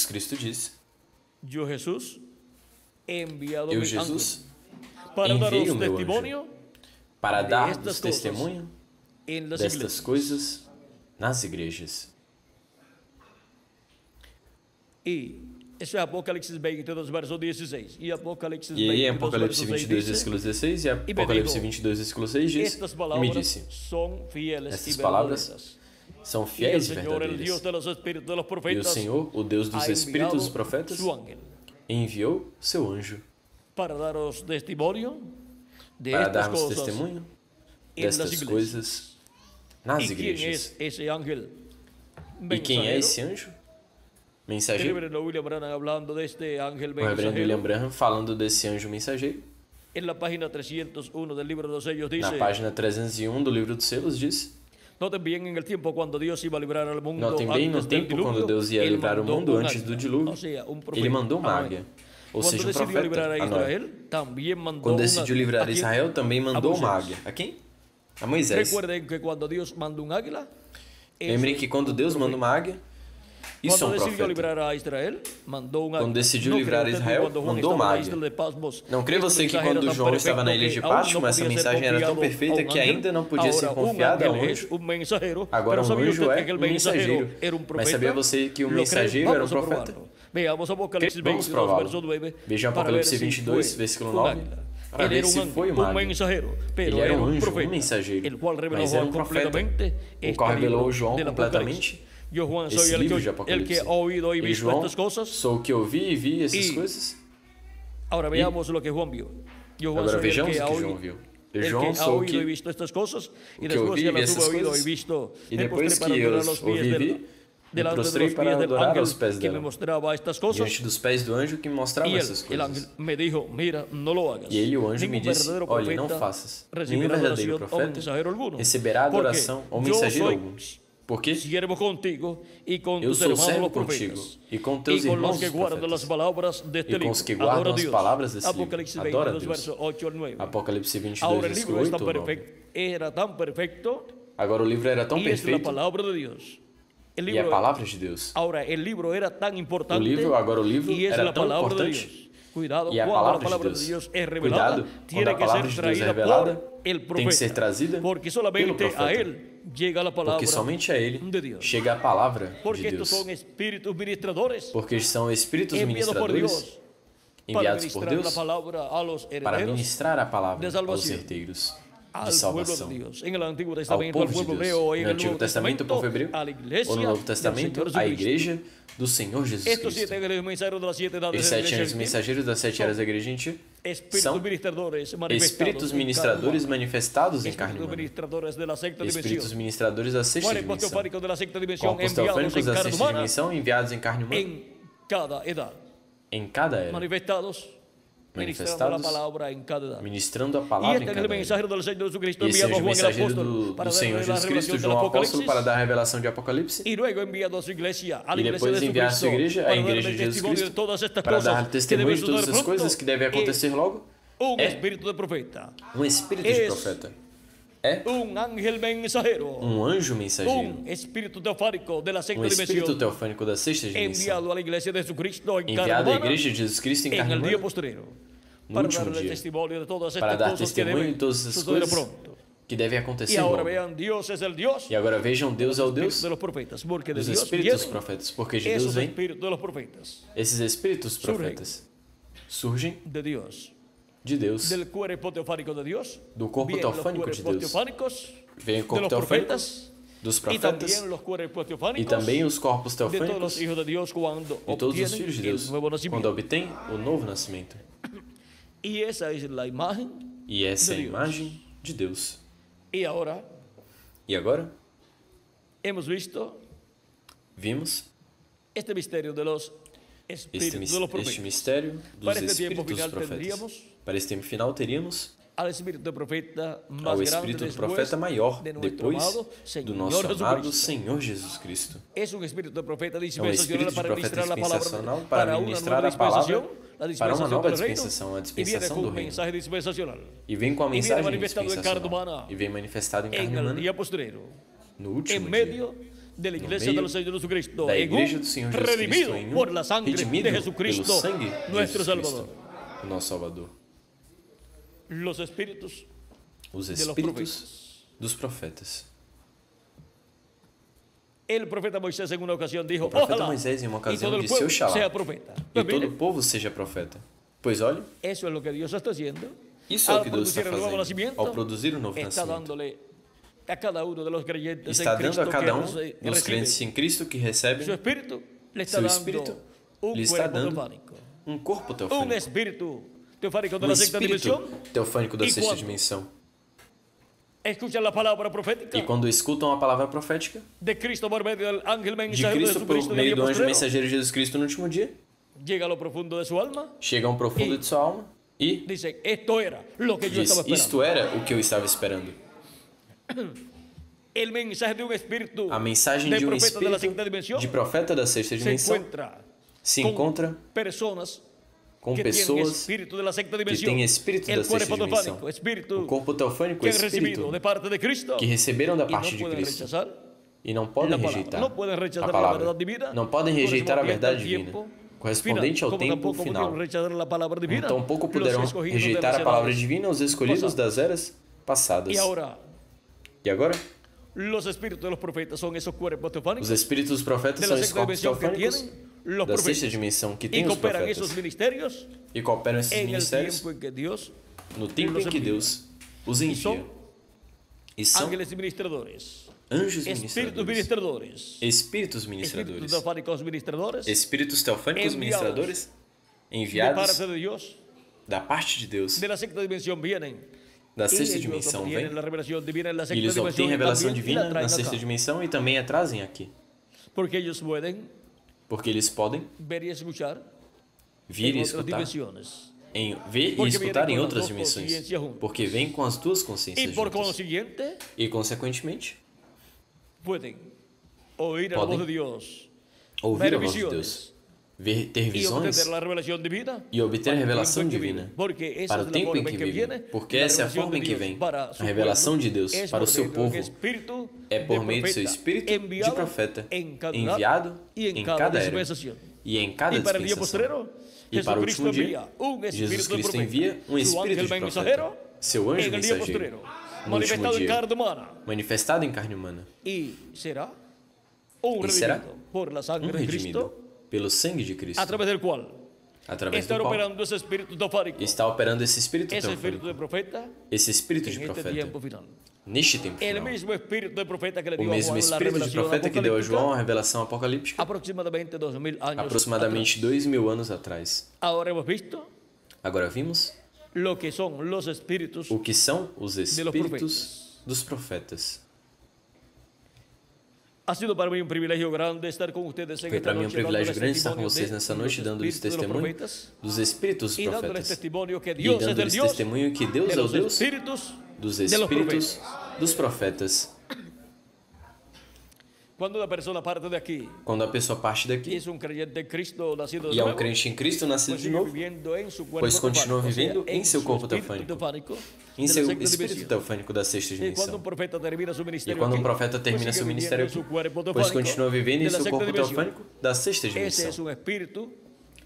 Cristo diz: Eu, Jesus, enviei o meu anjo para dar-vos testemunho destas coisas nas igrejas. Isso é Apocalipse 22, verso 16. E aí, Apocalipse 22, versículo 16, e Apocalipse 22, versículo 6 diz: E me disse: Estas palavras são fiéis e verdadeiras. E o Senhor, o Deus dos Espíritos dos profetas, enviou seu anjo para darmos testemunho destas coisas nas igrejas. E quem é esse anjo? Mensageiro. O reverendo William Branham falando desse anjo mensageiro. Na página 301 do livro dos selos diz: Notem bem no tempo quando Deus ia livrar o mundo. Notem bem no tempo quando Deus ia livrar o mundo antes do dilúvio. Ele mandou uma águia. Ou seja, um profeta, a Noé. Quando decidiu livrar Israel, também mandou uma águia. A quem? A Moisés. Lembrem que quando Deus manda uma águia, isso é um profeta. Quando decidiu livrar Israel, mandou uma águia. Não crê você que quando João estava na ilha de Patmos, essa mensagem era tão perfeita que ainda não podia ser confiada a um anjo? Agora um anjo é um mensageiro. Mas sabia você que o mensageiro era um profeta? Vamos prová-lo. Veja Apocalipse 22, versículo 9. Para ver se foi uma águia. Ele era um anjo, um mensageiro, mas era um profeta, o qual revelou João completamente esse livro de Apocalipse. E João, sou o que ouvi e vi essas coisas. Agora vejamos o que João viu. Agora vejamos o que João viu. João sou o que ouvi e vi essas coisas. E depois que eu ouvi e vi, me prostrei para adorar aos pés dela, diante dos pés do anjo que me mostrava essas coisas. E ele, o anjo, me disse, olha, não faças. Nenhum verdadeiro profeta receberá adoração ou mensageiro algum. Porque eu sou servo contigo e com teus irmãos os profetas e com os que guardam as palavras desse livro. Adora a Deus. Apocalipse 22, versículo 8 ou 9. Agora o livro era tão perfeito e é a palavra de Deus. Agora o livro era tão importante. O livro era tão importante. E a palavra de Deus é revelada. Quando a palavra de Deus é revelada, tem que ser trazida pelo profeta. Porque somente a ele chega a palavra de Deus. Porque são espíritos ministradores enviados por Deus para ministrar a palavra aos herdeiros de salvação, ao povo de Deus. No Antigo Testamento, o povo hebreu, ou no Novo Testamento, a igreja do Senhor Jesus Cristo. Os 7 anos mensageiros das 7 eras da igreja gentil são espíritos ministradores manifestados em carne humana. Espíritos ministradores da sexta dimensão. Corpos teofânicos da sexta dimensão enviados em carne humana. Em cada era. Manifestados, ministrando a palavra em cada era. E esse é o mensageiro do Senhor Jesus Cristo, João Apóstolo, para dar a revelação de Apocalipse. E depois enviar a sua igreja, a igreja de Jesus Cristo, para dar testemunho de todas as coisas que devem acontecer logo. Um espírito de profeta. É um anjo mensageiro. Um espírito teofânico da sexta dimensão. Enviado à igreja de Jesus Cristo em carne humana no último dia, para dar testemunho de todas essas coisas que devem acontecer logo. E agora vejam, Deus é o Deus dos espíritos profetas, porque de Deus vem esses espíritos profetas. Surgem de Deus, do corpo teofânico de Deus. Vem o corpo teofânico dos profetas e também os corpos teofânicos de todos os filhos de Deus, quando obtêm o novo nascimento. E essa é a imagem de Deus. E agora? Vimos este mistério dos espíritos profetas. Para este tempo final teríamos ao Espírito do Profeta maior depois do nosso amado Senhor Jesus Cristo. É um Espírito de Profeta dispensacional para ministrar a palavra para uma nova dispensação, a dispensação do reino. E vem com a mensagem dispensacional e vem manifestado em carne humana no último dia. No meio da igreja do Senhor Jesus Cristo, redimido pelo sangue de Jesus Cristo, o nosso Salvador. Os espíritos dos profetas. O profeta Moisés, em uma ocasião, disse: Oxalá, e todo o povo seja profeta. Pois olha, isso é o que Deus está fazendo ao produzir o novo nascimento. Está dando a cada um dos crentes em Cristo que recebem seu Espírito, lhe está dando um corpo teofânico. Um espírito teofânico da sexta dimensão. E quando escutam a palavra profética de Cristo por meio do anjo mensageiro de Jesus Cristo no último dia, chega ao profundo de sua alma e diz: isto era o que eu estava esperando. A mensagem de um espírito de profeta da sexta dimensão se encontra com pessoas que têm espírito da sexta dimensão. O corpo teofânico é espírito que receberam da parte de Cristo e não podem rejeitar a palavra, não podem rejeitar a verdade divina correspondente ao tempo final. Então, pouco poderão rejeitar a palavra divina os escolhidos das eras passadas. E agora? Os espíritos dos profetas são esses corpos teofânicos da sexta dimensão que têm os profetas e cooperam esses ministérios no tempo em que Deus os envia. E são anjos ministradores, espíritos ministradores, espíritos teofânicos ministradores enviados da parte de Deus. Da sexta dimensão vem, e eles obtêm revelação divina na sexta dimensão e também a trazem aqui. Porque eles podem ver e escutar em outras dimensões, porque vêm com as duas consciências juntas. E, consequentemente, podem ouvir a voz de Deus, ter visões e obter a revelação divina para o tempo em que vivem, porque essa é a forma em que vem a revelação de Deus para o seu povo, é por meio do seu espírito de profeta enviado em cada era e em cada dispensação. E para o último dia, Jesus Cristo envia um espírito de profeta, seu anjo mensageiro, no último dia, manifestado em carne humana, e será um redimido pelo sangue de Cristo, através do qual está operando esse espírito teofânico, esse espírito de profeta, neste tempo final. O mesmo espírito de profeta que deu a João a revelação apocalíptica aproximadamente 2000 anos atrás. Agora vimos o que são os espíritos dos profetas. Foi para mim um privilégio grande estar com vocês nessa noite, dando-lhes testemunho dos espíritos dos profetas e dando-lhes testemunho que Deus é o Deus dos espíritos dos profetas. Quando a pessoa parte daqui e é um crente em Cristo nascido de novo, pois continua vivendo em seu corpo teofânico, em seu espírito teofânico da sexta dimensão. E quando um profeta termina seu ministério aqui, pois continua vivendo em seu corpo teofânico da sexta dimensão.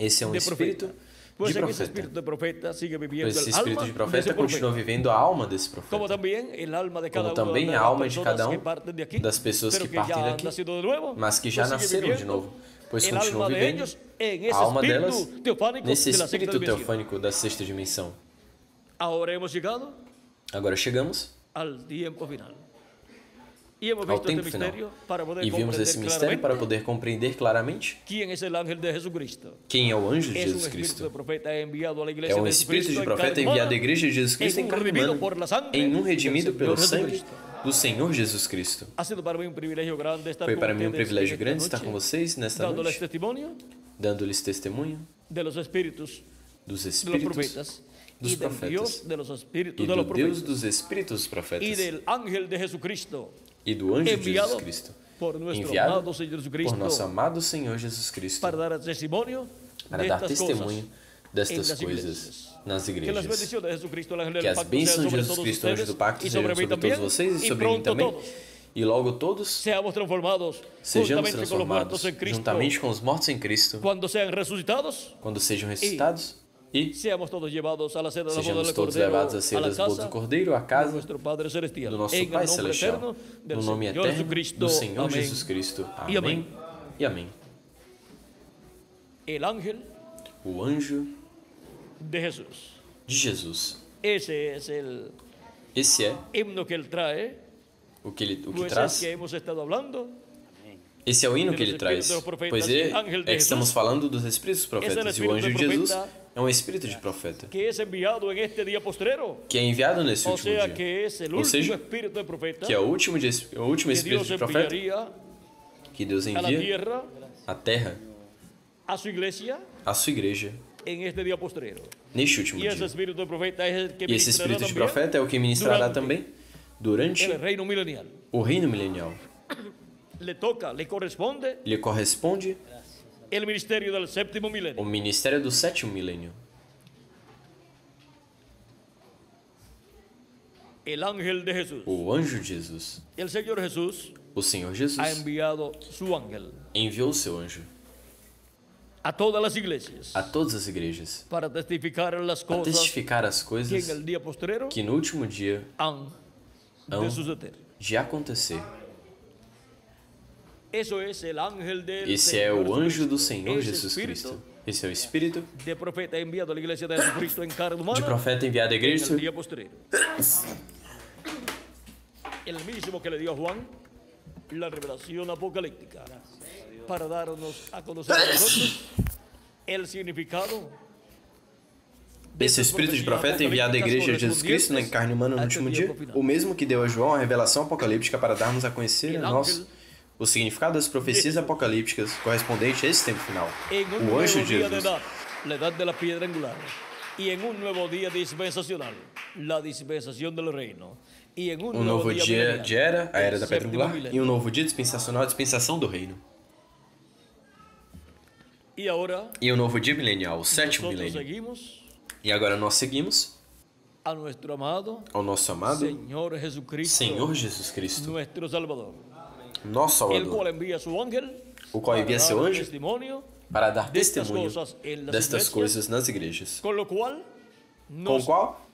Esse é um espírito de profeta. Pois esse espírito de profeta continua vivendo a alma desse profeta, como também a alma de cada um das pessoas que partem daqui, mas que já nasceram de novo, pois continuam vivendo a alma delas nesse espírito teofânico da sexta dimensão. Agora chegamos ao tempo final e vimos esse mistério para poder compreender claramente quem é o anjo de Jesus Cristo. É um espírito de profeta enviado à igreja de Jesus Cristo em carne humana, em um redimido pelo sangue do Senhor Jesus Cristo. Foi para mim um privilégio grande estar com vocês nesta noite, dando-lhes testemunho dos espíritos dos profetas e do Deus dos espíritos dos profetas e do anjo de Jesus Cristo, enviado por nosso amado Senhor Jesus Cristo, para dar testemunho destas coisas nas igrejas. Que as bênçãos de Jesus Cristo, anjo do pacto, sejam sobre todos vocês e sobre mim também, e logo todos sejamos transformados juntamente com os mortos em Cristo, quando sejam ressuscitados, e sejamos todos levados à ceia das bodas do Cordeiro, à casa do nosso Pai Celestial, no nome eterno do Senhor Jesus Cristo. Amém e amém. O anjo de Jesus. Esse é o que traz. Esse é o hino que ele traz, pois é que estamos falando dos espíritos dos profetas, e o anjo de Jesus é um espírito de profeta que é enviado nesse último dia, ou seja, que é o último espírito de profeta que Deus envia à terra, à sua igreja, neste último dia. E esse espírito de profeta é o que ministrará também durante O reino milenial lhe corresponde o ministério do sétimo milênio. O ministério do sétimo milênio. O anjo de Jesus. O Senhor Jesus enviou o seu anjo a todas as igrejas para testificar as coisas que no último dia hão de acontecer. Esse é o anjo do Senhor Jesus Cristo. Esse é o Espírito de profeta enviado à igreja de Jesucristo em carne humana. De profeta enviado à igreja. El mismo que le dio a Juan la revelación apocalíptica para darnos a conocer a nosotros el significado. Esse Espírito de profeta enviado à igreja de Jesus Cristo em carne humana no último dia, o mesmo que deu a João a revelação apocalíptica para darmos a conhecer a nós o significado das profecias apocalípticas correspondente a esse tempo final. O anjo de Jesus. La edad de la piedra angular. Y en un nuevo día dispensacional, la dispensación del reino. Um novo dia de era, a era da pedra angular, e um novo dia dispensacional, a dispensação do reino. E um novo dia milenial, o sétimo milênio. E agora nós seguimos ao nosso amado Senhor Jesus Cristo, nosso Salvador, o qual envia seu anjo para dar testemunho destas coisas nas igrejas, com o qual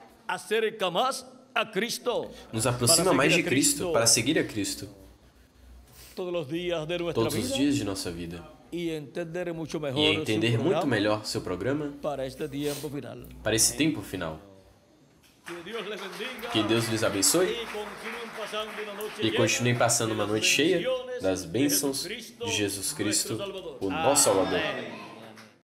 nos aproxima mais de Cristo, para seguir a Cristo todos os dias de nossa vida e entender muito melhor seu programa para esse tempo final. Que Deus lhes abençoe e continuem passando uma noite cheia das bênçãos de Jesus Cristo, o nosso Salvador.